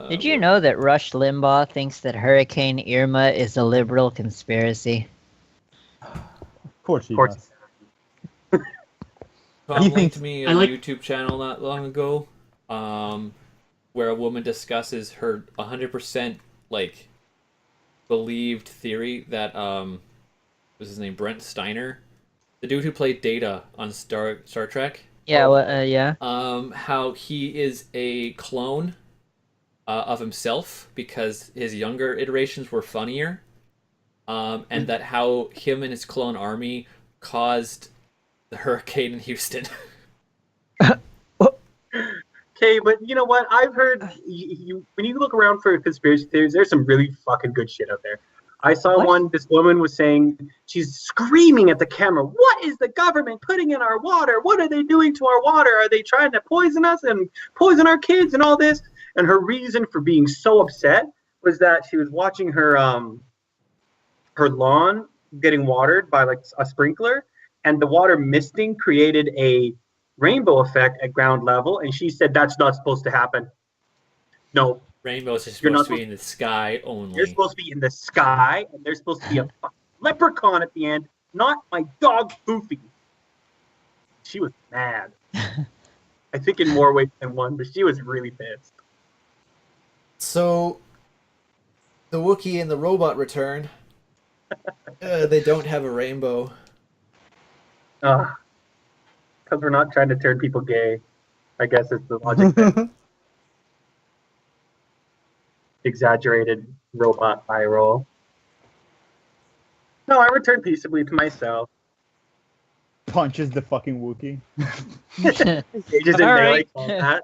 Did you know that Rush Limbaugh thinks that Hurricane Irma is a liberal conspiracy? Of course he Of course. does. Tom He linked thinks- me a I like- YouTube channel not long ago, where a woman discusses her 100% like believed theory that what's his name, Brent Steiner, the dude who played Data on Star Trek. Yeah, well, yeah. How he is a clone of himself because his younger iterations were funnier, and that how him and his clone army caused the hurricane in Houston. Okay, but you know what? I've heard when you look around for conspiracy theories, there's some really fucking good shit out there. I saw What? one. This woman was saying, she's screaming at the camera, "What is the government putting in our water? What are they doing to our water? Are they trying to poison us and poison our kids and all this?" And her reason for being so upset was that she was watching her lawn getting watered by like a sprinkler, and the water misting created a rainbow effect at ground level, and she said that's not supposed to happen. No, Rainbows are You're not supposed to be in the sky only. they're supposed to be in the sky, and there's supposed to be a fucking leprechaun at the end, not my dog Goofy. She was mad. I think in more ways than one, but she was really pissed. So, the Wookiee and the robot return. They don't have a rainbow. Because we're not trying to turn people gay, I guess is the logic. There. Exaggerated robot eye roll. No, I returned peaceably to myself. Punches the fucking Wookiee. Engages in All melee right. combat.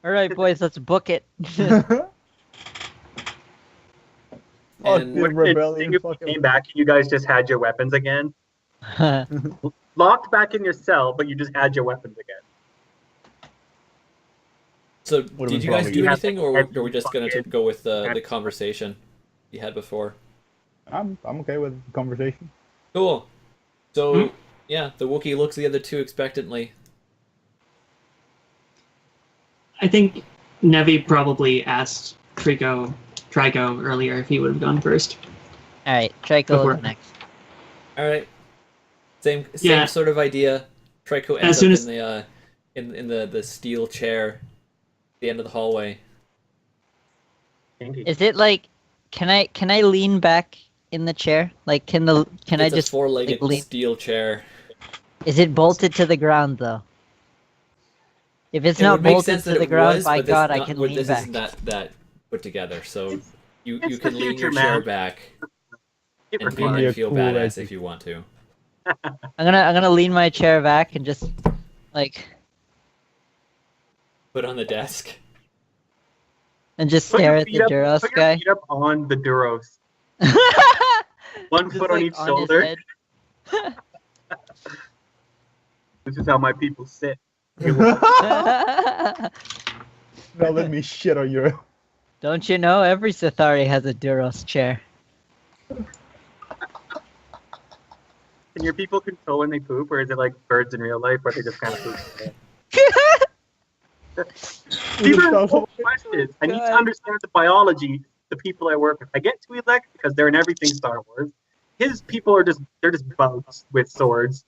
All right, boys, let's book it. Fuck And the What rebellion. if you Fucking... came back and you guys just had your weapons again? Locked back in your cell, but you just had your weapons again. So, Would've did been you guys probably do good. anything, or Have are we just gonna fucking- go with the conversation you had before? I'm okay with the conversation. Cool. So, yeah, the Wookiee looks the other two expectantly. I think Nevi probably asked Trigo earlier if he would have gone first. All right, Trico Before. is next. All right. Same Yeah. sort of idea. Trico ends As soon up as- in the steel chair, at the end of the hallway. Is it like, can I lean back in the chair? Like, can I It's just a four-legged like, lean? steel chair. Is it bolted to the ground though? If it's It not would make bolted sense to that the it ground, was, by but this God, I not- can but lean this back. isn't that put together. So It's- you it's can the lean your future, chair man. back It and requires- Be a feel cool badass idea. if you want to. I'm gonna lean my chair back and just like Put on the desk. and just Put stare your at the feet up- Duros put your guy. feet up on the Duros. One Just, foot on like, each his shoulder. head. This is how my people sit. Now let me shit on your. Don't you know every Sithari has a Duros chair? Can your people control when they poop, or is it like birds in real life where they just kind of poop? These are important questions. I need to God. understand the biology. The people I work with, I get to elect because they're in everything Star Wars. His people are they're just bugs with swords.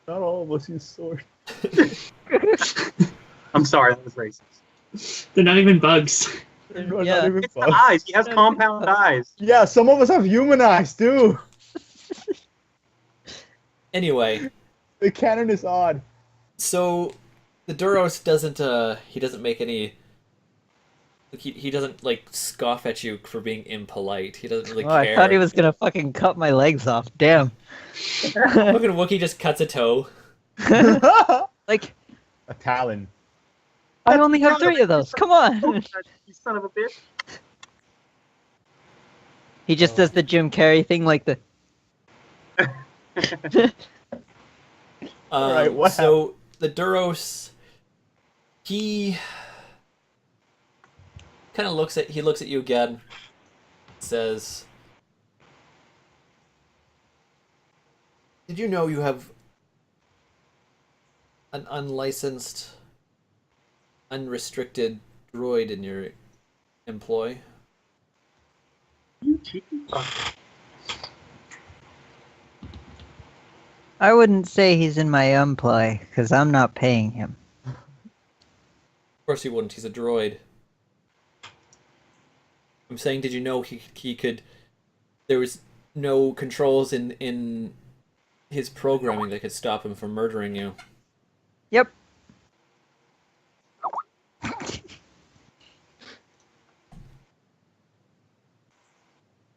Not all of us use sword. I'm sorry, that was racist. They're not even bugs. Not Yeah. even It's the bugs. eyes. He has compound eyes. Yeah, some of us have human eyes too. Anyway, The canon is odd. so the Duros doesn't he doesn't make any like, he doesn't like scoff at you for being impolite. He doesn't really Oh, I care. thought he was gonna fucking cut my legs off. Damn. Fucking Wookiee just cuts a toe. Like, A talon. I only have 3 of those. Come on. You son of a bitch. He just does the Jim Carrey thing, like the. Alright, what So the Duros, he kind of looks at you again, says, "Did you know you have an unlicensed, unrestricted droid in your employ? You cheeky fucker. I wouldn't say he's in my employ, because I'm not paying him. Of course he wouldn't. He's a droid. I'm saying, did you know he could? There was no controls in his programming that could stop him from murdering you. Yep.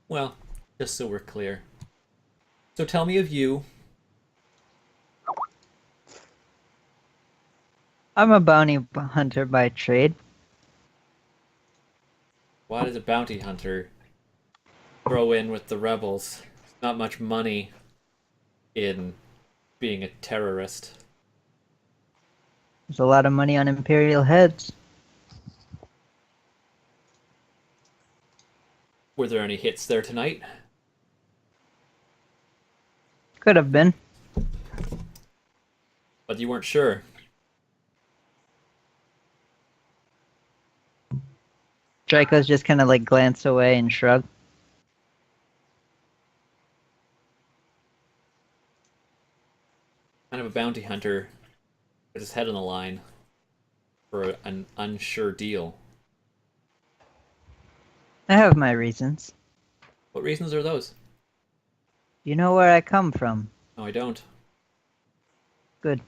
Well, just so we're clear. So tell me of you. I'm a bounty hunter by trade. Why does a bounty hunter throw in with the rebels? There's not much money in being a terrorist. There's a lot of money on Imperial heads. Were there any hits there tonight? Could have been. But you weren't sure. Draco's just kind of like glance away and shrug. Kind of a bounty hunter with his head on the line for an unsure deal. I have my reasons. What reasons are those? You know where I come from. No, I don't. Good.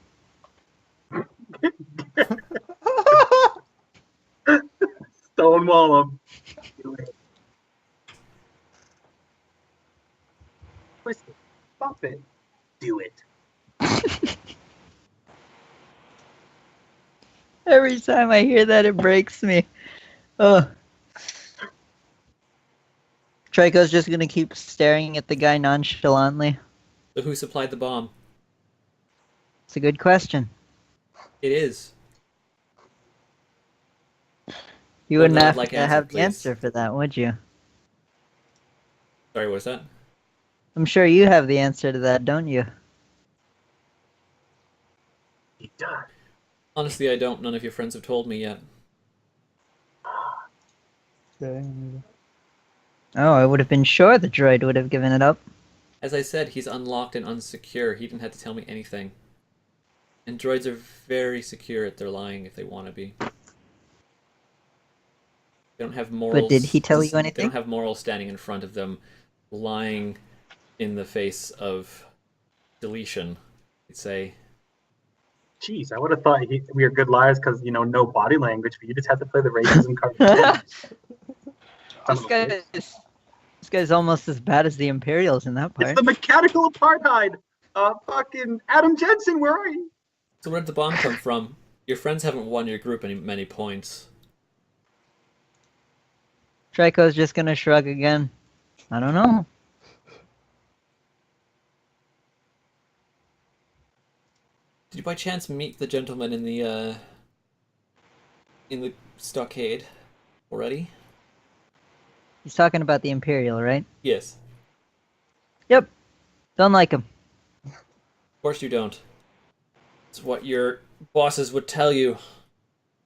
Stonewall him. Do it. Twist it. Bump it. Do it. Every time I hear that, it breaks me. Ugh. Draco's just gonna keep staring at the guy nonchalantly. So who supplied the bomb? It's a good question. It is. You Well, wouldn't I'd have like to answer, have the please. answer for that, would you? Sorry, what was that? I'm sure you have the answer to that, don't you? He does. Honestly, I don't. None of your friends have told me yet. Dang. Oh, I would have been sure the droid would have given it up. As I said, he's unlocked and unsecure. He didn't have to tell me anything. And droids are very secure at their lying if they want to be. They don't have morals. But did he tell you They anything? don't have morals standing in front of them, lying in the face of deletion. I'd say. Jeez, I would have thought we were good liars because, no body language, but you just had to play the racism card. This guy's almost as bad as the Imperials in that It's part. the mechanical apartheid. Fucking Adam Jensen, where are you? So where did the bomb come from? Your friends haven't won your group many points. Draco's just gonna shrug again. I don't know. Did you by chance meet the gentleman in the stockade already? He's talking about the Imperial, right? Yes. Yep. Don't like him. Of course you don't. It's what your bosses would tell you.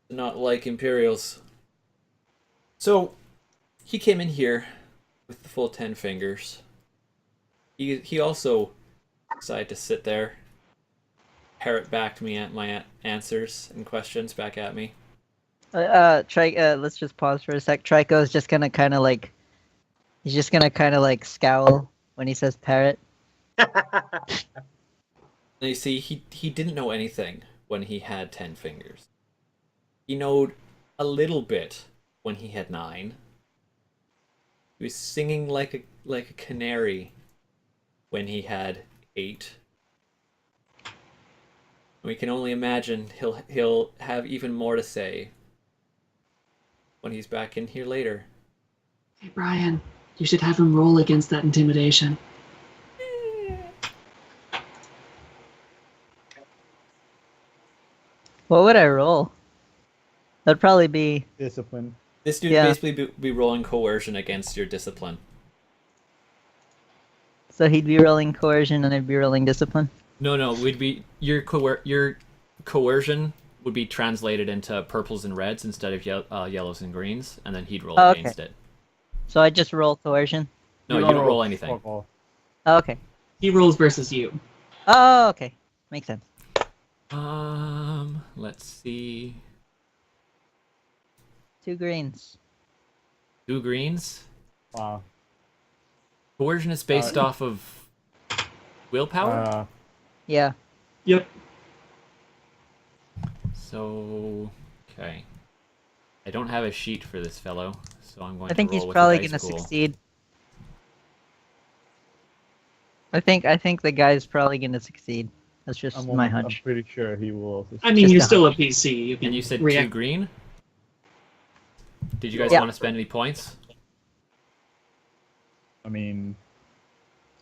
To not like Imperials. So, he came in here with the full 10 fingers. He also decided to sit there, parrot back to me at my answers and questions back at me. Let's just pause for a sec. Trico's just gonna kind of like, he's just gonna kind of like scowl when he says parrot. And you see, he didn't know anything when he had 10 fingers. He knowed a little bit when he had 9. He was singing like a canary when he had 8. We can only imagine he'll have even more to say when he's back in here later. Hey, Brian, you should have him roll against that intimidation. What would I roll? That'd probably be Discipline. This dude Yeah. basically be rolling coercion against your discipline. so he'd be rolling coercion and I'd be rolling discipline. No, we'd be your coercion would be translated into purples and reds instead of yellows and greens, and then he'd roll Oh, okay. against it. So I just roll coercion? No, you don't roll anything. Fuck all. Oh, okay. He rolls versus you. Oh, okay. Makes sense. Let's see. 2 greens. 2 greens. Wow. Coercion is based off of willpower. Yeah. Yep. So, okay. I don't have a sheet for this fellow, so I'm going I think to roll he's with probably the dice gonna pool. succeed. I think the guy's probably gonna succeed. That's just my I'm hunch. pretty sure he will also. I mean, Just you're a still a PC. You can And you said react. 2 green? Did you guys Yeah. want to spend any points? I mean,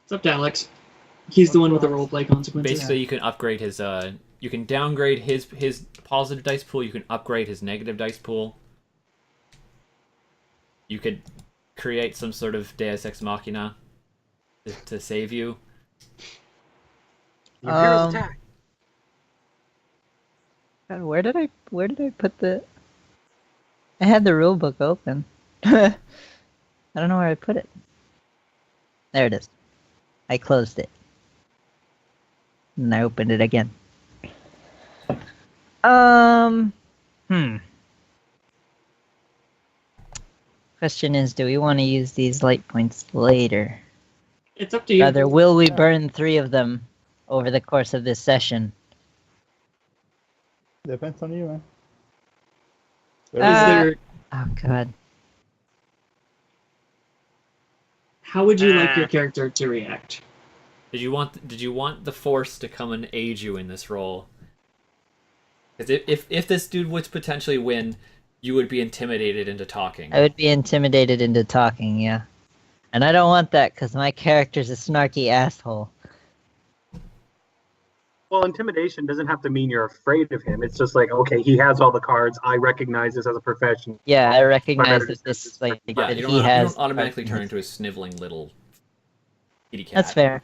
It's up to Alex. He's the one with the roleplay consequences. Basically, you can upgrade his, you can downgrade his positive dice pool, you can upgrade his negative dice pool. You could create some sort of Deus Ex Machina to save you. Your hero's Um, attack. God, where did I put the? I had the rule book open. I don't know where I put it. There it is. I closed it. And I opened it again. Question is, do we want to use these light points later? It's up to you. Rather, will we burn 3 of them over the course of this session? depends on you, man. Is Uh, there? Oh god. How would you like your character to react? Did you want the Force to come and aid you in this role? Because if this dude would potentially win, you would be intimidated into talking. I would be intimidated into talking, yeah. And I don't want that because my character's a snarky asshole. Well, intimidation doesn't have to mean you're afraid of him. It's just like, okay, he has all the cards. I recognize this as a profession. Yeah, I recognize better that defense this is like Yeah, that you he has. don't automatically turn into a sniveling little kitty cat. That's fair.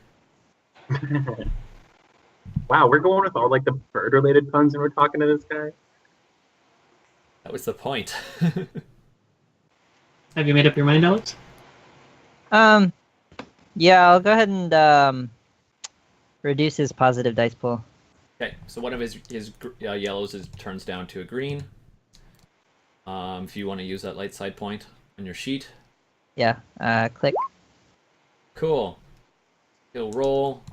Wow, we're going with all like the bird-related puns, and we're talking to this guy. That was the point. Have you made up your mind, Alex? Yeah, I'll go ahead and reduce his positive dice pool. Okay, so one of his yellows turns down to a green. If you want to use that light side point on your sheet. Yeah, click. Cool. He'll roll.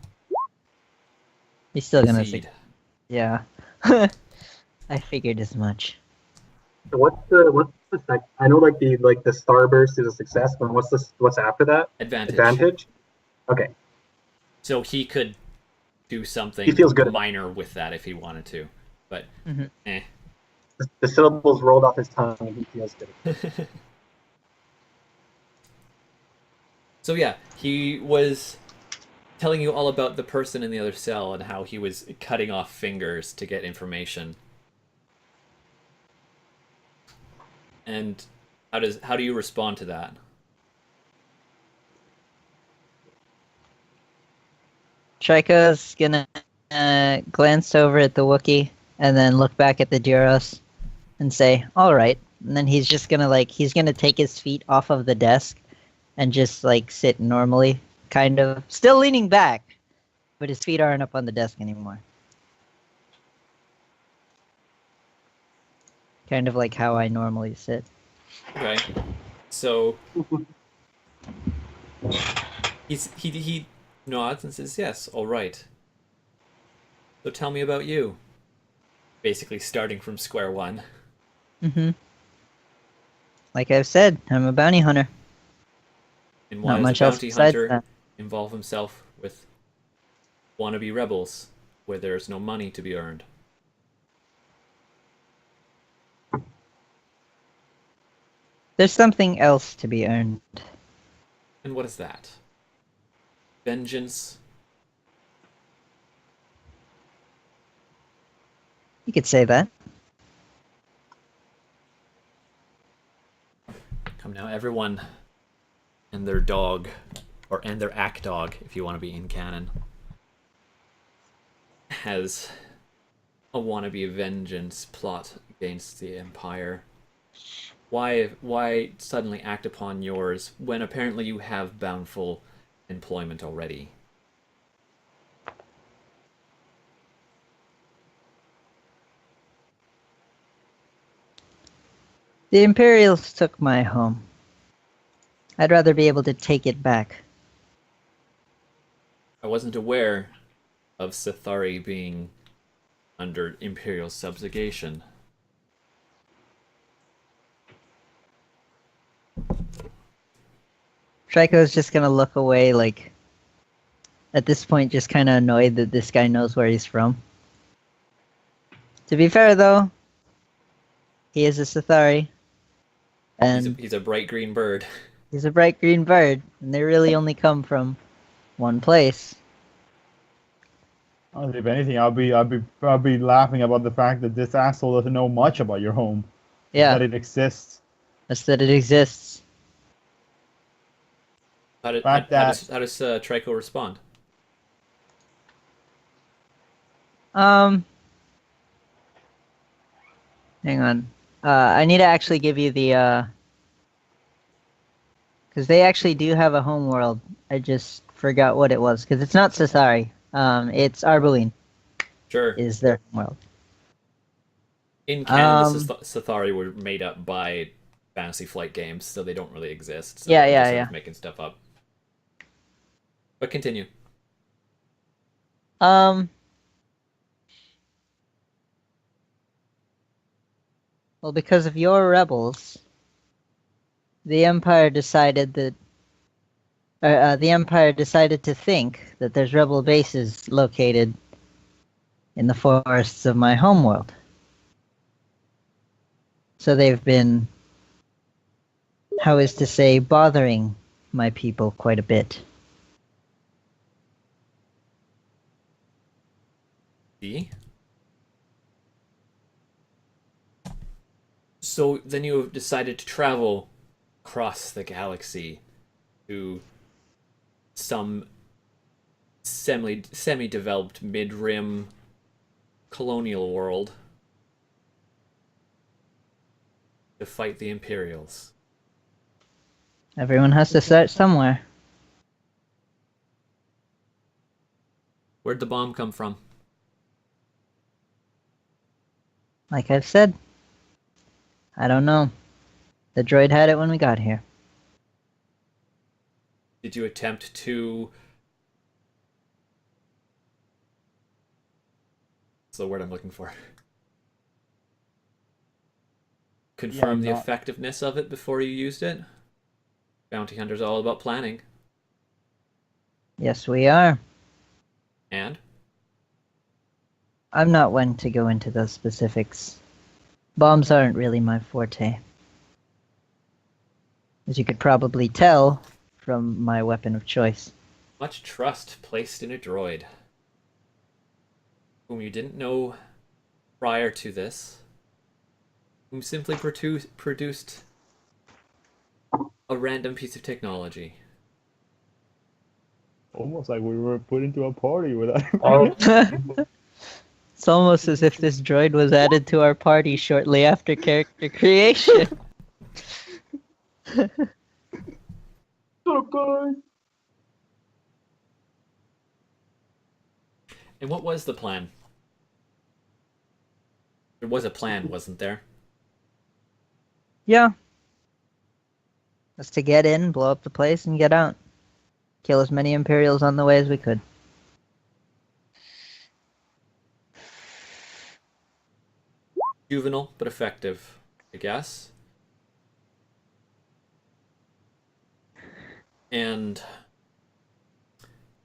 He's still gonna Succeed. Yeah. I figured as much. So what's the I know like the starburst is a success, but what's after that? Advantage. Advantage? Okay. So he could do something He feels good. minor with that if he wanted to, but Mhm. The syllables rolled off his tongue and he feels good. So yeah, he was telling you all about the person in the other cell and how he was cutting off fingers to get information. And how do you respond to that? Trico's gonna glance over at the Wookiee and then look back at the Duros and say, "All right." And then he's just gonna he's gonna take his feet off of the desk and just sit normally, kind of still leaning back, but his feet aren't up on the desk anymore. Kind of like how I normally sit. Okay. So he nods and says, "Yes, all right. So tell me about you." Basically starting from square one. Mm-hmm. Like I've said, I'm a bounty hunter. And why Not does much a else bounty besides hunter that. involve himself with wannabe rebels where there's no money to be earned? There's something else to be earned. And what is that? Vengeance? You could say that. Come now, everyone and their dog, and their ack dog, if you want to be in canon, has a wannabe vengeance plot against the Empire. Why suddenly act upon yours when apparently you have bountiful employment already? The Imperials took my home. I'd rather be able to take it back. I wasn't aware of Sithari being under Imperial subjugation. Trico's just gonna look away, like, at this point, just kind of annoyed that this guy knows where he's from. To be fair, though, he is a Sithari, and He's a bright green bird. he's a bright green bird, and they really only come from one place. Honestly, if anything, I'll be laughing about the fact that this asshole doesn't know much about your home. Yeah, That it exists. that's that it exists. How does Trico respond? Hang on. I need to actually give you the, because they actually do have a home world. I just forgot what it was, because it's not Sithari. It's Arbalene Sure. is their home world. In canon, the Sithari were made up by Fantasy Flight Games, so they don't really exist. So Yeah, they're yeah, just sort yeah. of making stuff up. But continue. Well, because of your rebels, the Empire decided that the Empire decided to think that there's rebel bases located in the forests of my homeworld. So they've been, how is to say, bothering my people quite a bit. See? So then you have decided to travel across the galaxy to some semi-developed mid-rim colonial world to fight the Imperials. Everyone has to start somewhere. Where'd the bomb come from? Like I've said, I don't know. The droid had it when we got here. Did you attempt to... What's the word I'm looking for? Confirm the not- effectiveness of it before you used it? Bounty Hunter's all about planning. Yes, we are. And? I'm not one to go into those specifics. Bombs aren't really my forte. As you could probably tell from my weapon of choice. Much trust placed in a droid whom you didn't know prior to this, whom simply produced a random piece of technology. Almost like we were put into a party with that. It's almost as if this droid was added to our party shortly after character creation. So good. And what was the plan? There was a plan, wasn't there? Yeah. Just to get in, blow up the place, and get out. Kill as many Imperials on the way as we could. Juvenile, but effective, I guess. And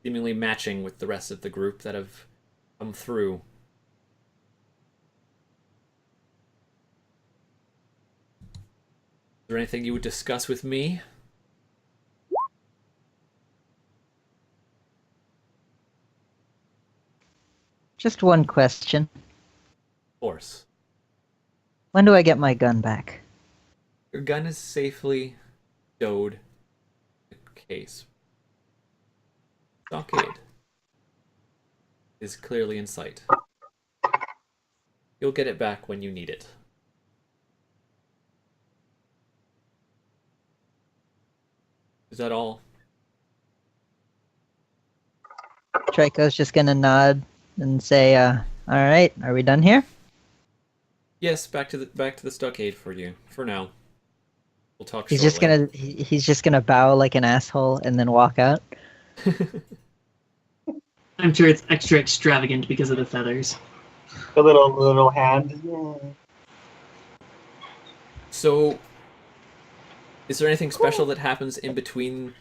seemingly matching with the rest of the group that have come through. Is there anything you would discuss with me? Just one question. Of course. When do I get my gun back? Your gun is safely stowed in the case. Stockade is clearly in sight. You'll get it back when you need it. Is that all? Trico's just gonna nod and say, "All right, are we done here?" Yes, back to the stockade for you. For now. We'll talk He's shortly. he's just gonna bow like an asshole and then walk out. I'm sure it's extra extravagant because of the feathers. The little hand. So, is there anything special that happens in between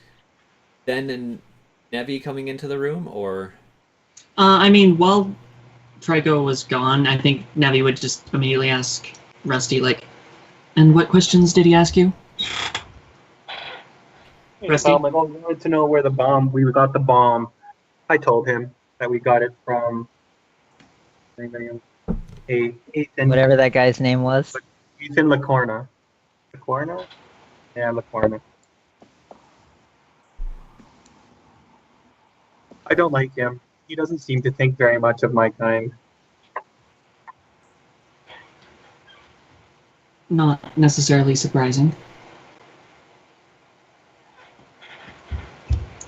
then and Nevi coming into the room, or? I mean, while Trico was gone, I think Nevi would just immediately ask Rusty, like, and what questions did he ask you? Rusty? I'm like, oh, I wanted to know where we got the bomb. I told him that we got it from Ethan Whatever that guy's name was. Lacorna. Lacorna? Yeah, Lacorna. I don't like him. He doesn't seem to think very much of my kind. Not necessarily surprising.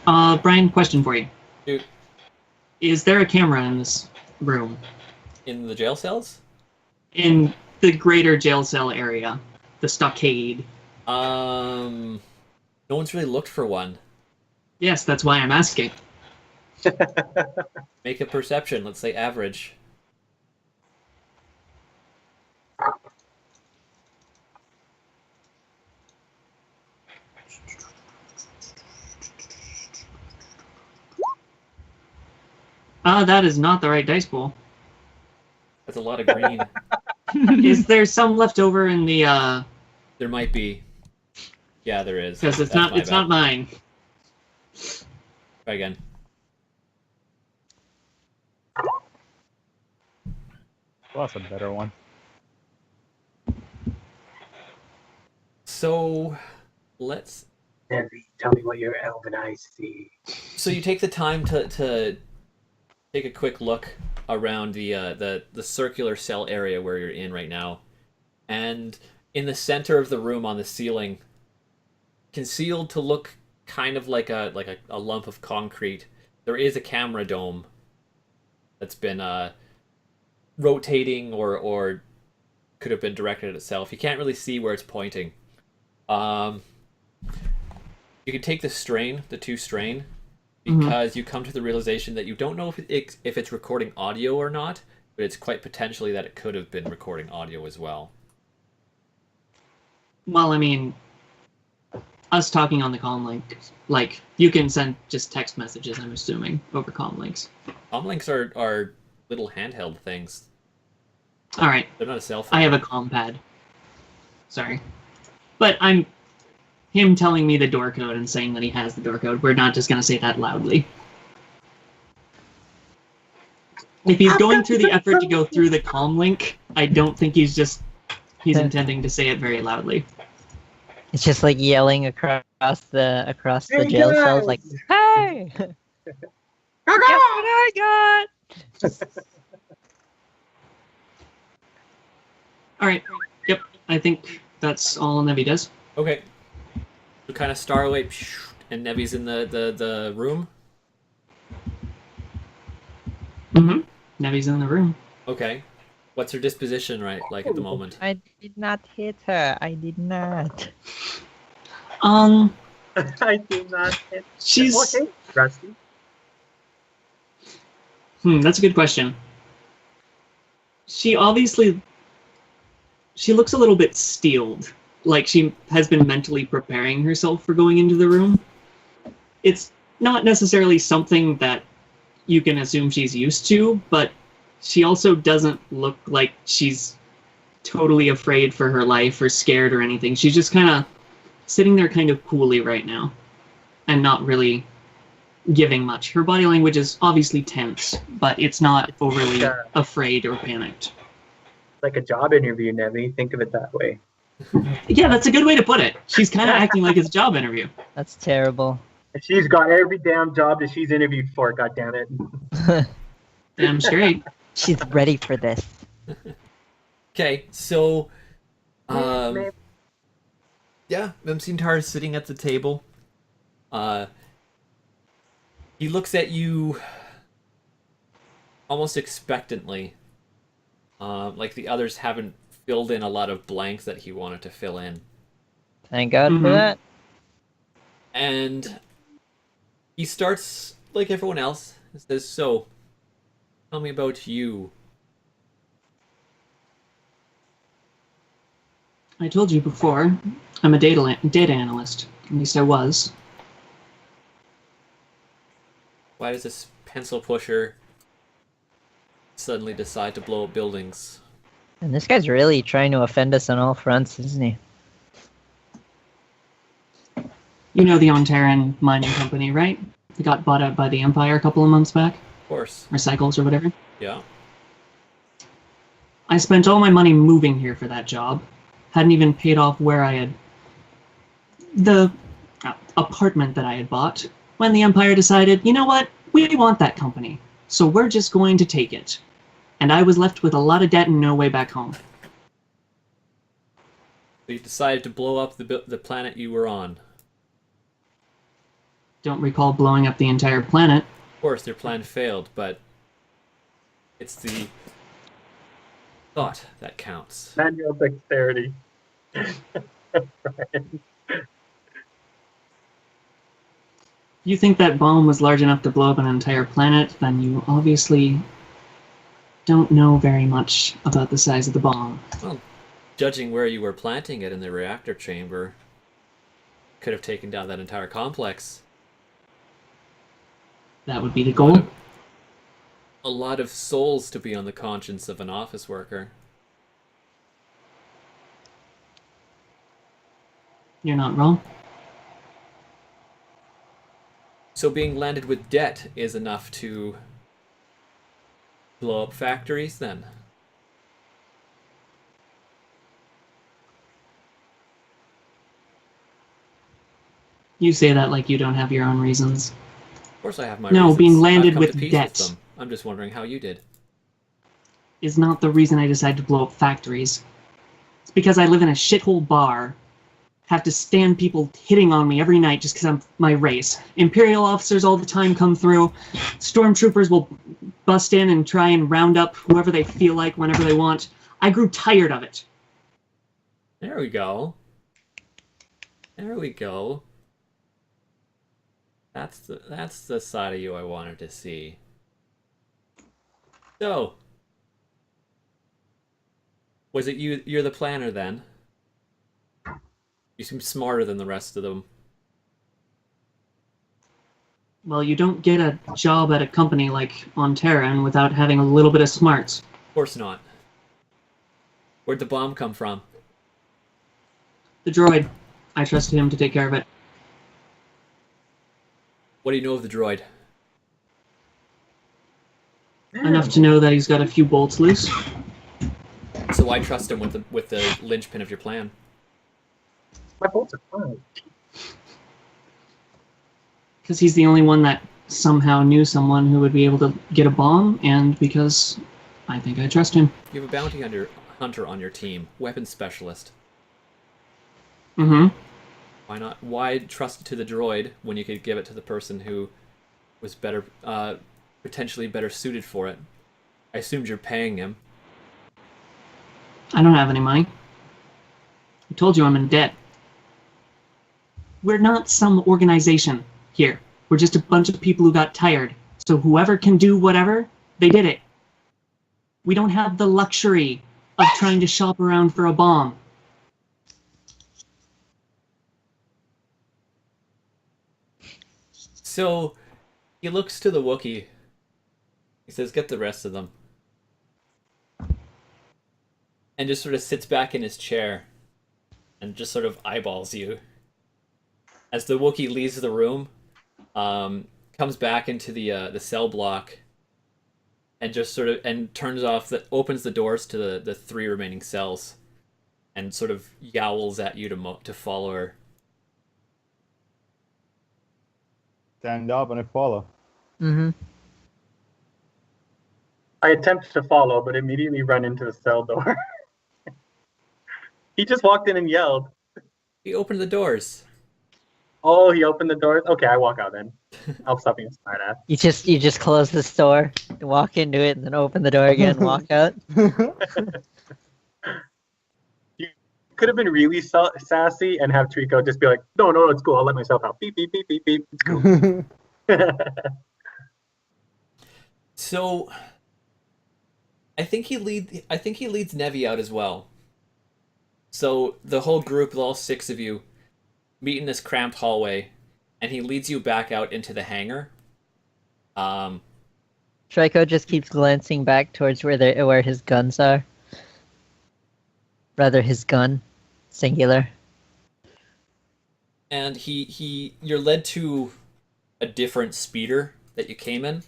Brian, question for you. Dude. Is there a camera in this room? In the jail cells? In the greater jail cell area? The stockade? No one's really looked for one. Yes, that's why I'm asking. Make a perception, let's say average. That is not the right dice pool. That's a lot of green. Is there some left over in the, There might be. Yeah, there is. because it's That's not, my it's bad. not mine. Try again. Well, that's a better one. So, let's... Nevi, tell me what your elven eyes see. So you take the time to take a quick look around the circular cell area where you're in right now, and in the center of the room on the ceiling, concealed to look kind of like a lump of concrete, there is a camera dome that's been rotating or could have been directed at itself. You can't really see where it's pointing. You can take the two strain, because you come to the realization that you don't know if it's recording audio or not, but it's quite potentially that it could have been recording audio as well. Well, I mean, us talking on the comm link, like, you can send just text messages, I'm assuming, over comm links. Comlinks are little handheld things. Alright, They're not a cell phone. I have a comm pad. Sorry. But him telling me the door code and saying that he has the door code, we're not just going to say that loudly. If he's going through the effort to go through the comm link, I don't think he's intending to say it very loudly. It's just like yelling across the Hey, jail cells, guys! like, "Hey, guess what I got?" Alright, yep, I think that's all Nevi does. Okay. So kind of Starlight, and Nevi's in the room. Mm-hmm. Nevi's in the room. Okay. What's her disposition like at the moment? I did not hit her. I did not. I do not. She's... Okay, Rusty. That's a good question. She looks a little bit steeled. Like she has been mentally preparing herself for going into the room. It's not necessarily something that you can assume she's used to, but she also doesn't look like she's totally afraid for her life or scared or anything. She's just kind of sitting there kind of coolly right now and not really giving much. Her body language is obviously tense, but it's not overly afraid or panicked. Like a job interview, Nevi. Think of it that way. Yeah, that's a good way to put it. She's kind of acting like it's a job interview. That's terrible. And she's got every damn job that she's interviewed for, goddammit. Damn straight. She's ready for this. Okay, so Maybe. yeah, Memsimtar is sitting at the table. He looks at you almost expectantly. Like the others haven't filled in a lot of blanks that he wanted to fill in. Thank God for Mhm. that. And he starts like everyone else and says, "So, tell me about you." I told you before, I'm a data analyst. At least I was. Why does this pencil pusher suddenly decide to blow up buildings? And this guy's really trying to offend us on all fronts, isn't he? You know the Ontaran mining company, right? It got bought out by the Empire a couple of months back, Of course. or Cycles or whatever. Yeah. I spent all my money moving here for that job. Hadn't even paid off where I had the apartment that I had bought when the Empire decided, you know what, we want that company, so we're just going to take it. And I was left with a lot of debt and no way back home. So you decided to blow up the planet you were on. Don't recall blowing up the entire planet. Of course, their plan failed, but it's the thought that counts. Manual dexterity. If you think that bomb was large enough to blow up an entire planet, then you obviously don't know very much about the size of the bomb. Well, judging where you were planting it in the reactor chamber, could have taken down that entire complex. That would be the goal. A lot of souls to be on the conscience of an office worker. You're not wrong. So being landed with debt is enough to blow up factories, then? You say that like you don't have your own reasons. Of course I have my No, reasons. being landed I've come with to peace debt. them. I'm just wondering how you did. Is not the reason I decided to blow up factories. It's because I live in a shithole bar, have to stand people hitting on me every night just because I'm my race. Imperial officers all the time come through. Stormtroopers will bust in and try and round up whoever they feel like whenever they want. I grew tired of it. There we go. There we go. That's the side of you I wanted to see. So, was it you're the planner then? You seem smarter than the rest of them. Well, you don't get a job at a company like Ontaran without having a little bit of smarts. Of course not. Where'd the bomb come from? The droid. I trusted him to take care of it. What do you know of the droid? Enough to know that he's got a few bolts loose. So why trust him with the linchpin of your plan? My bolts are fine. Because he's the only one that somehow knew someone who would be able to get a bomb, and because I think I trust him. You have a bounty hunter on your team, weapons specialist. Mm-hmm. Why not? Why trust it to the droid when you could give it to the person who was better, potentially better suited for it? I assumed you're paying him. I don't have any money. I told you I'm in debt. We're not some organization here. We're just a bunch of people who got tired. So whoever can do whatever, they did it. We don't have the luxury of trying to shop around for a bomb. So, he looks to the Wookiee. He says, "Get the rest of them." And just sort of sits back in his chair and just sort of eyeballs you. As the Wookiee leaves the room, comes back into the cell block and just sort of turns off opens the doors to the three remaining cells and sort of yowls at you to follow her. Stand up and I follow. Mm-hmm. I attempt to follow, but immediately run into the cell door. He just walked in and yelled. He opened the doors. Oh, he opened the doors. Okay, I walk out then. I'll stop being a smartass. You just close this door, walk into it, and then open the door again, walk out. Could have been really sassy and have Trico just be like, no, it's cool. I'll let myself out. Beep, beep, beep, beep, beep. It's cool. So, I think he leads Nevi out as well. So the whole group, all 6 of you, meet in this cramped hallway, and he leads you back out into the hangar. Trico just keeps glancing back towards where his guns are. Rather, his gun, singular. And you're led to a different speeder that you came in.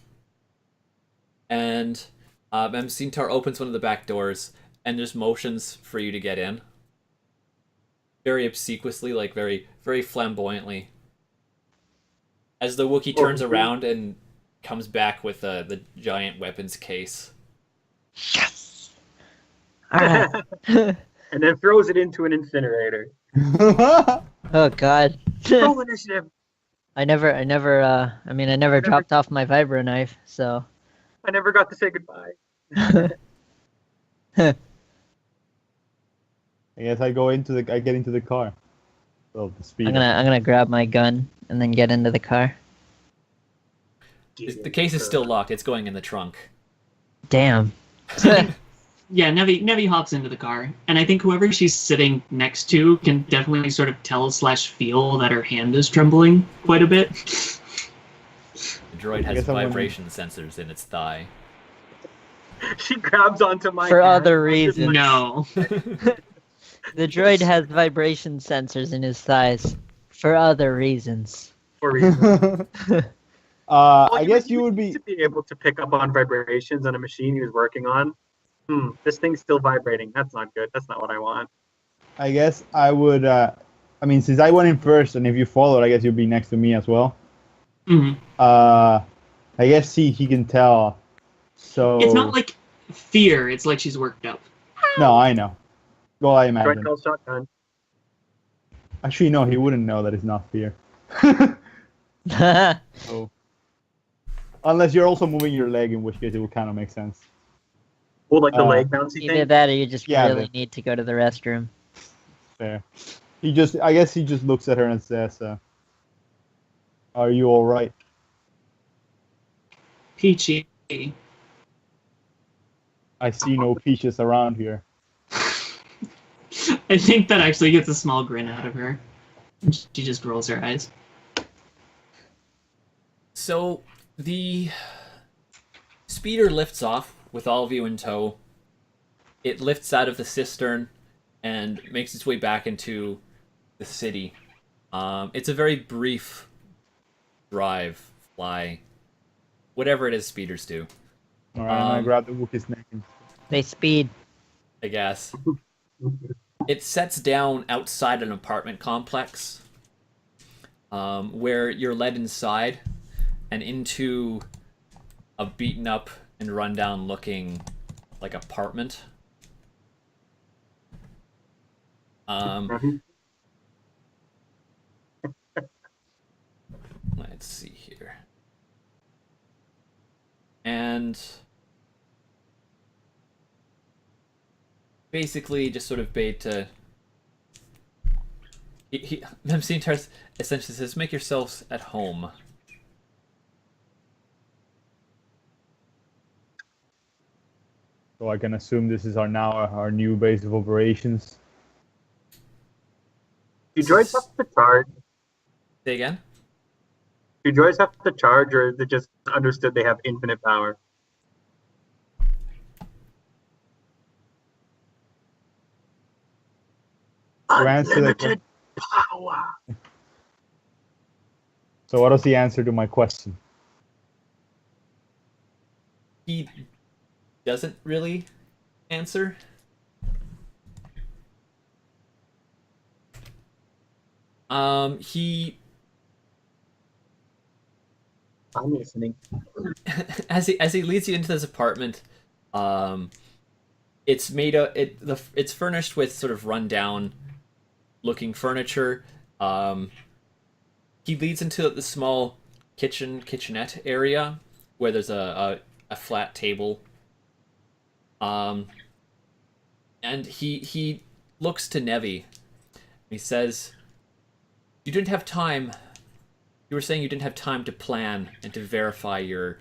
And Sintar opens one of the back doors and just motions for you to get in. Very obsequiously, like very, very flamboyantly. As the Wookiee turns around and comes back with the giant weapons case. Yes! Alright. And then throws it into an incinerator. Oh god. Roll initiative. I never dropped off my vibro knife, so. I never got to say goodbye. I guess I get into the car. Oh, the speed. I'm gonna grab my gun and then get into the car. The case is still locked. It's going in the trunk. Damn. Yeah, Nevi hops into the car, and I think whoever she's sitting next to can definitely sort of tell/feel that her hand is trembling quite a bit. The droid has vibration sensors in its thigh. She grabs onto my For hand. other reasons. No. The droid has vibration sensors in his thighs. For other reasons. For reasons. I guess you would be. To be able to pick up on vibrations on a machine he was working on. This thing's still vibrating. That's not good. That's not what I want. I guess I would. Since I went in first, and if you followed, I guess you'd be next to me as well. Mm-hmm. I guess he can tell. So It's not like fear. It's like she's worked up. No, I know. Well, I imagine. Droid calls shotgun. Actually, no, he wouldn't know that it's not fear. So, unless you're also moving your leg, in which case it would kind of make sense. Oh, like the leg bouncy Either thing? that or you just Yeah, really need to go to the restroom. Fair. I guess he just looks at her and says, "Are you all right?" Peachy. I see no peaches around here. I think that actually gets a small grin out of her. She just rolls her eyes. So the speeder lifts off with all of you in tow. It lifts out of the cistern and makes its way back into the city. It's a very brief drive, fly, whatever it is speeders do, All right, and I grab the Wookiee's neck. They speed. I guess. It sets down outside an apartment complex where you're led inside and into a beaten up and rundown looking like apartment. Let's see here. And basically just sort of bait to Memsintar essentially says, make yourselves at home. So I can assume this is our new base of operations. Do droids have to charge? Say again? Do droids have to charge, or is it just understood they have infinite power? To answer the Unlimited power. So what was the answer to my question? He doesn't really answer. He I'm listening. as he leads you into this apartment, it's it's furnished with sort of rundown looking furniture. He leads into the small kitchenette area where there's a flat table. And he looks to Nevi. He says, "You didn't have time. You were saying you didn't have time to plan and to verify your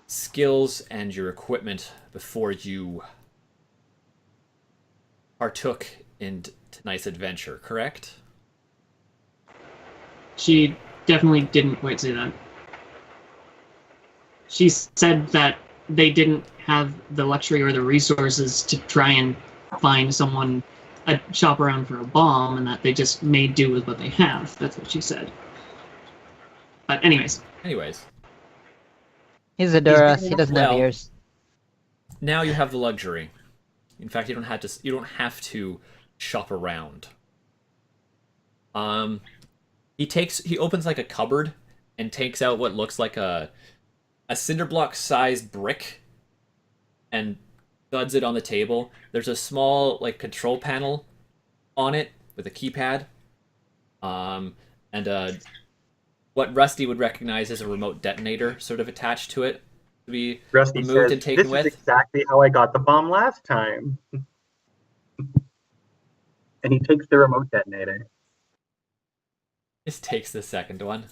skills and your equipment before you partook in tonight's adventure, correct?" She definitely didn't quite say that. She said that they didn't have the luxury or the resources to try and find someone, shop around for a bomb, and that they just made do with what they have. That's what she said. But anyways. He's a Duras. He doesn't have Well, ears. now you have the luxury. In fact, you don't have to shop around. He opens like a cupboard and takes out what looks like a cinder block sized brick and thuds it on the table. There's a small like control panel on it with a keypad. And what Rusty would recognize as a remote detonator sort of attached to it to be Rusty removed says, and taken "This with. is exactly how I got the bomb last time." And he takes the remote detonator. Just takes the second one.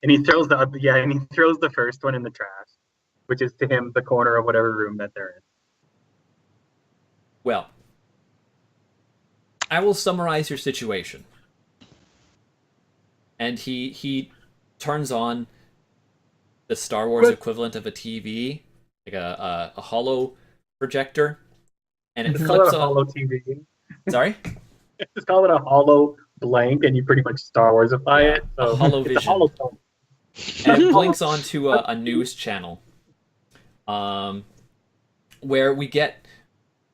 And he throws the first one in the trash, which is to him the corner of whatever room that they're in. Well, I will summarize your situation. And he turns on the Star Wars equivalent of a TV, like a holo projector, and it Just call flips it a on. holo TV. Sorry, Just call it a holo blank, and you pretty much Star Warsify it. So a holo it's a vision. holo. And it blinks onto a news channel, where we get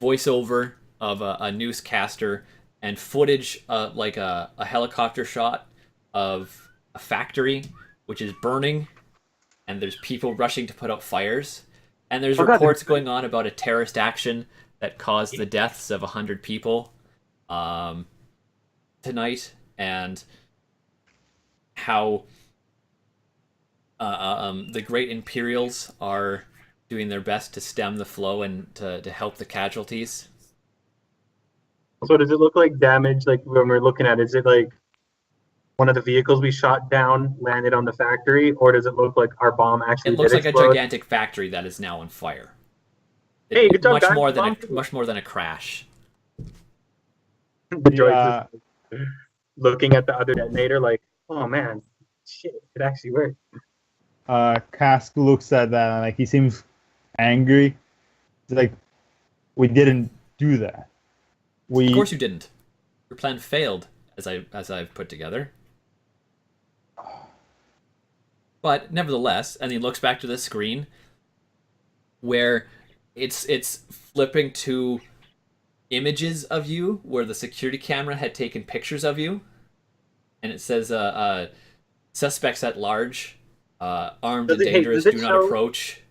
voiceover of a newscaster and footage, like a helicopter shot of a factory which is burning, and there's people rushing to put out fires, and there's reports going on about a terrorist action that caused the deaths of 100 people tonight, and how the great Imperials are doing their best to stem the flow and to help the casualties. So does it look like damage, like when we're looking at it, is it like one of the vehicles we shot down landed on the factory, or does it look like our bomb actually It looks did like explode? a gigantic factory that is now on fire. Hey, good job, much guys. more than a crash. The droid Yeah. just looking at the other detonator like, oh man, shit, it actually worked. Cask looks at that and like he seems angry. He's like, we didn't do that. Of course you didn't. Your plan failed, as I've put together. But nevertheless, and he looks back to the screen where it's flipping to images of you where the security camera had taken pictures of you, and it says suspects at large, armed and dangerous, do not approach.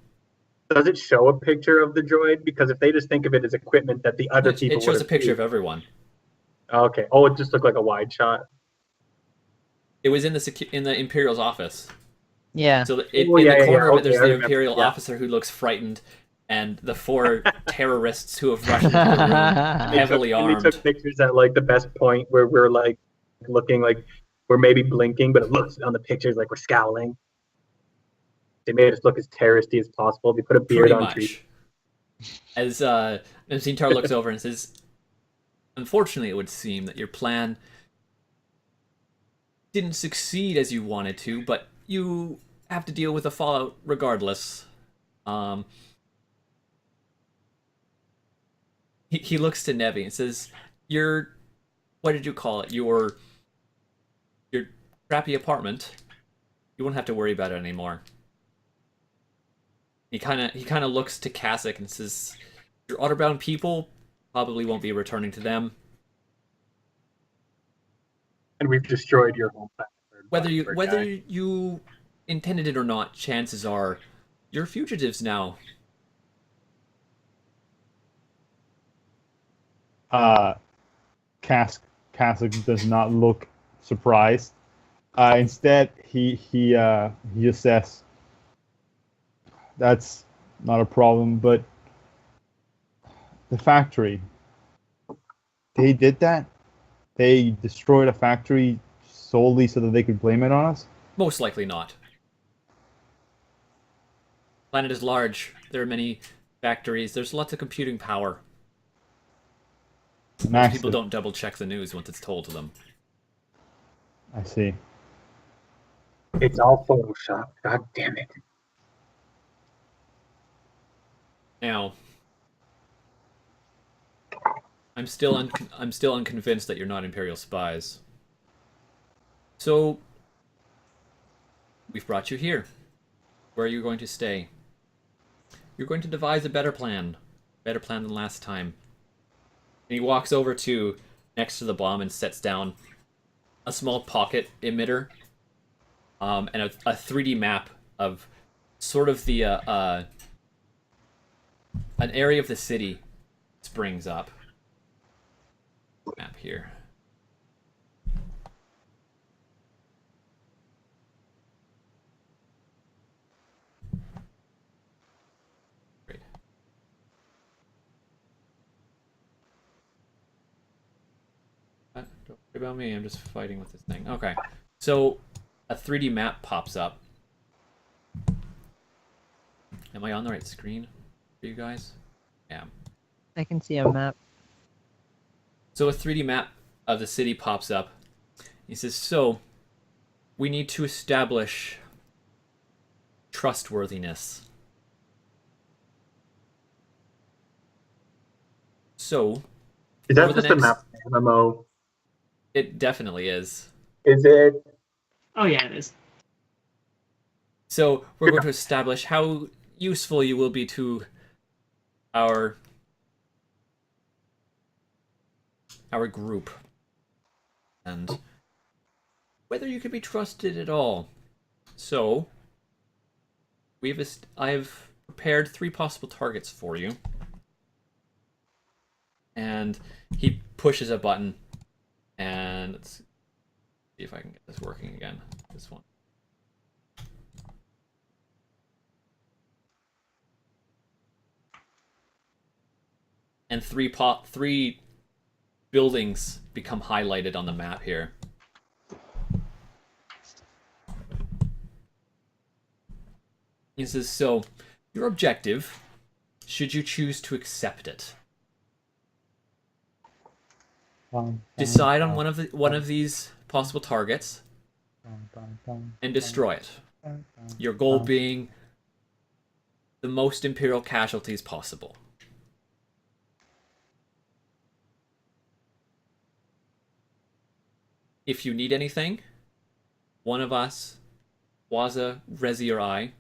Does it show a picture of the droid? Because if they just think of it as equipment that the other people It shows a would've picture seen. of everyone. Okay. Oh, it just looked like a wide shot. It was in the Imperial's office. Yeah. So yeah, in the corner of it, okay, there's I the remember. Imperial Yeah. officer who looks frightened, and the 4 terrorists who have rushed into the room, heavily And armed. they took pictures at like the best point where we're like looking like we're maybe blinking, but it looks on the pictures like we're scowling. They made us look as terroristy as possible. They put a beard Pretty on much. trees. As Zintar looks over and says, "Unfortunately, it would seem that your plan didn't succeed as you wanted to, but you have to deal with the fallout regardless." He looks to Nevi and says, what did you call it? Your crappy apartment. You won't have to worry about it anymore." He kind of looks to Kasich and says, "Your Otterbound people probably won't be returning to them. And we've destroyed your whole planet. Whether you intended it or not, chances are you're fugitives now." Cask does not look surprised. Instead, he just says, "That's not a problem, but the factory. They did that. They destroyed a factory solely so that they could blame it on us." Most likely not. Planet is large. There are many factories. There's lots of computing power. Most Max, people don't double check the news once it's told to them. I see. It's all Photoshop. God damn it. Now, I'm still unconvinced that you're not Imperial spies. So, we've brought you here. Where are you going to stay? You're going to devise a better plan than last time. And he walks over to next to the bomb and sets down a small pocket emitter, and a 3D map of sort of the an area of the city springs up. Map here. Great. Don't worry about me, I'm just fighting with this thing. Okay. So a 3D map pops up. Am I on the right screen for you guys? Yeah. I can see a map. So a 3D map of the city pops up. He says, so, we need to establish trustworthiness. So, Is that over the just a next- map MMO? it definitely is. Is it? Oh yeah, it is. So, we're going to establish how useful you will be to our group. And whether you can be trusted at all. So, I've prepared 3 possible targets for you. And he pushes a button, and let's see if I can get this working again. This one. And 3 buildings become highlighted on the map here. He says, so, your objective, should you choose to accept it, decide on one of these possible targets and destroy it. Your goal being the most Imperial casualties possible. If you need anything, one of us, Waza, Rezi, or I,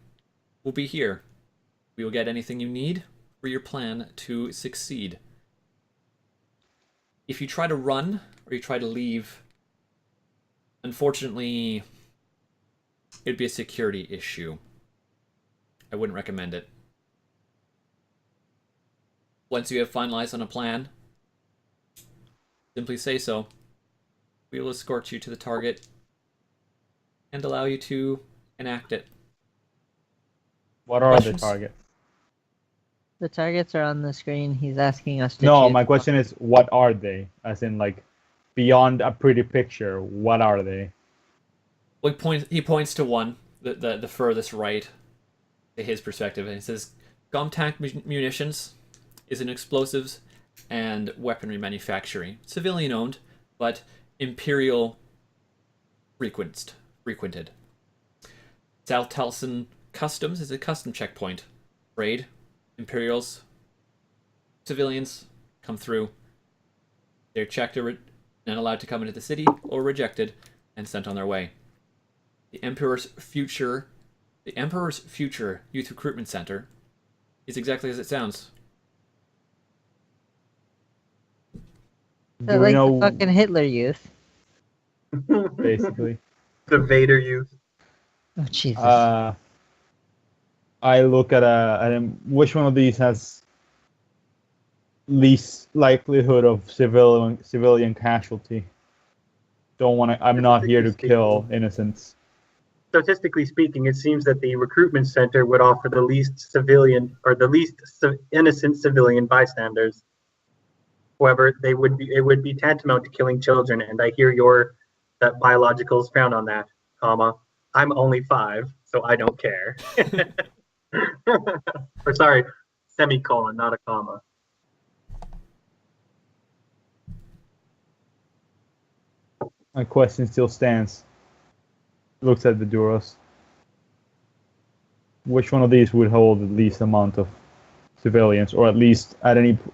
will be here. We will get anything you need for your plan to succeed. If you try to run, or you try to leave, unfortunately, it'd be a security issue. I wouldn't recommend it. Once you have finalized on a plan, simply say so. We will escort you to the target and allow you to enact it. What are Questions? the targets? The targets are on the screen. He's asking us to No, choose my one. question is, what are they? As in, like, beyond a pretty picture, what are they? Well, he points to one, the furthest right, to his perspective, and he says, Gomtank Munitions is an explosives and weaponry manufacturing. Civilian owned, but Imperial frequented. South Telson Customs is a custom checkpoint. Raid, Imperials, civilians come through. They're checked and allowed to come into the city, or rejected and sent on their way. The Emperor's Future Youth Recruitment Center is exactly as it sounds. They're Do we like know, the fucking Hitler Youth. basically? The Vader youth. Oh Jesus. I look at him. Which one of these has least likelihood of civilian casualty. Don't want to. I'm not here to kill innocents. Statistically speaking, it seems that the recruitment center would offer the least civilian or the least innocent civilian bystanders. However, it would be tantamount to killing children, and I hear that biologicals frown on that, comma. I'm only 5, so I don't care. Or sorry, semicolon, not a comma. My question still stands. Looks at the Duros. Which one of these would hold the least amount of civilians, or at least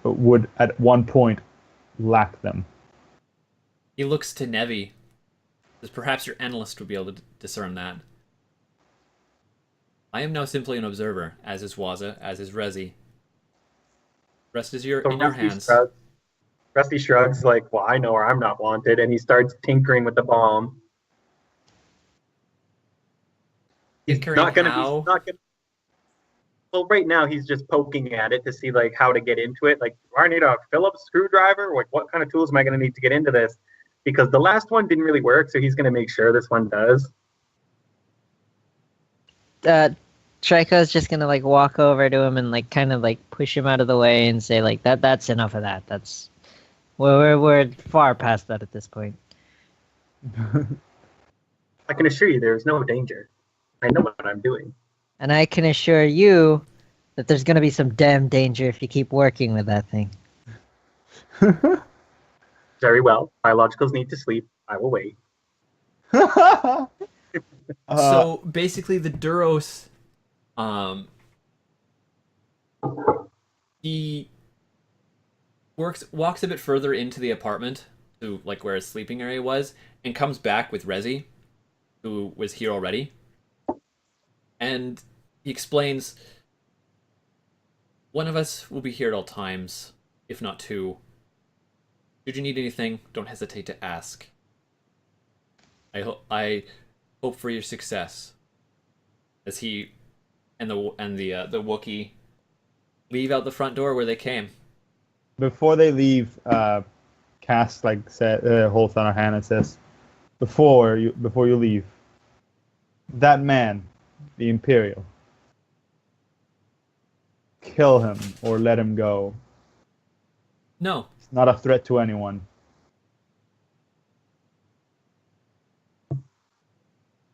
would at one point lack them? He looks to Nevi. As perhaps your analyst would be able to discern that. I am now simply an observer, as is Waza, as is Rezi. Rest is in your hands. Rusty shrugs like, well, I know where I'm not wanted, and he starts tinkering with the bomb. Well, right now he's just poking at it to see like how to get into it. Like, do I need a Phillips screwdriver? Like, what kind of tools am I going to need to get into this? Because the last one didn't really work, so he's going to make sure this one does. Trico's just gonna like walk over to him and like kind of like push him out of the way and say like that's enough of that. That's we're far past that at this point. I can assure you there is no danger. I know what I'm doing. And I can assure you that there's gonna be some damn danger if you keep working with that thing. Very well. Biologicals need to sleep. I will wait. So basically, the Duros, he walks a bit further into the apartment to like where his sleeping area was, and comes back with Rezi, who was here already. And he explains, one of us will be here at all times, if not two. Should you need anything, don't hesitate to ask. I hope for your success. As he and the Wookiee leave out the front door where they came. Before they leave, Cass holds on her hand and says, "Before you leave, that man, the Imperial, kill him or let him go. No. It's not a threat to anyone."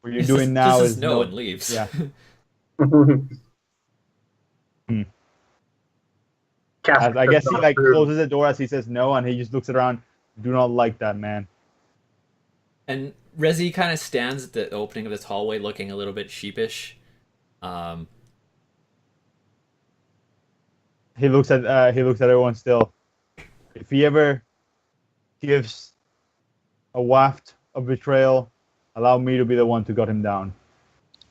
What you're doing now is no and leaves. Yeah. I guess he like closes the door as he says no, and he just looks around. Do not like that man. And Rezi kind of stands at the opening of this hallway, looking a little bit sheepish. He looks at everyone still. If he ever gives a waft of betrayal, allow me to be the one to gut him down.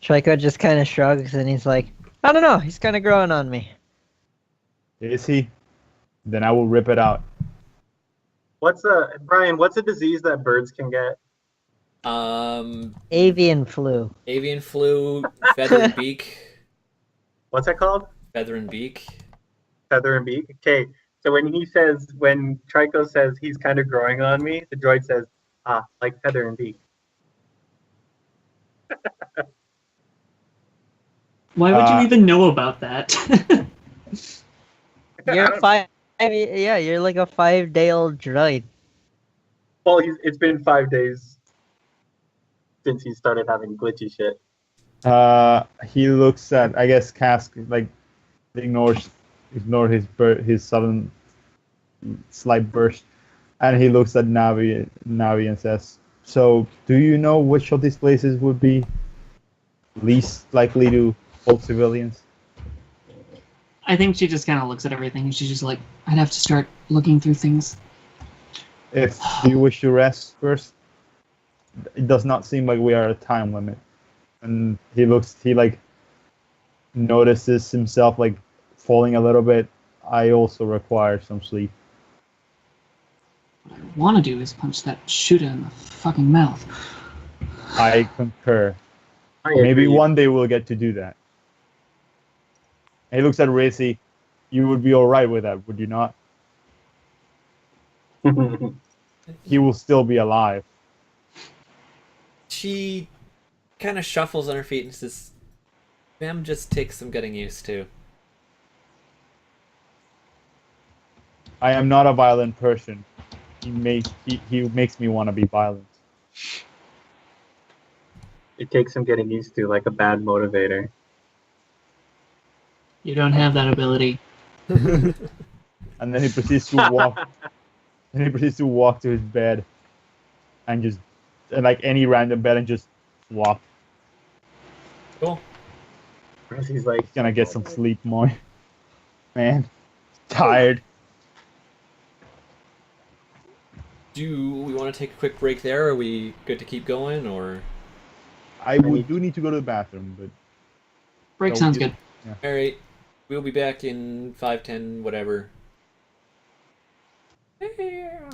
Trico just kind of shrugs and he's like, I don't know, he's kind of growing on me. Is he? Then I will rip it out. Brian, what's a disease that birds can get? Avian flu. Avian flu, feather and beak. What's that called? Feather and beak. Feather and beak. Okay, so when Trico says he's kind of growing on me, the droid says, like feather and beak. Why would you even know about that? You're you're like a 5-day-old droid. Well, it's been 5 days since he started having glitchy shit. He looks at, I guess, Cask like ignore his sudden slight burst, and he looks at Navi and says, "So, do you know which of these places would be least likely to hold civilians?" I think she just kind of looks at everything and she's just like, I'd have to start looking through things. Do you wish to rest first? It does not seem like we are at a time limit. And he notices himself like falling a little bit. I also require some sleep. What I want to do is punch that shooter in the fucking mouth. I concur. I Maybe agree. one day we'll get to do that. And he looks at Racy. You would be all right with that, would you not? he will still be alive. She kind of shuffles on her feet and says, "Ma'am, just takes some getting used to." I am not a violent person. He makes me want to be violent. It takes some getting used to, like a bad motivator. You don't have that ability. And then he proceeds to walk. And he proceeds to walk to his bed, and just like any random bed, and just walk. Cool. He's like, He's gonna get some sleep, more. Man, tired. Do we want to take a quick break there? Are we good to keep going, or? Do need to go to the bathroom, but Break No, sounds you- good. All right, we'll be back in 5, 10, whatever. Yeah.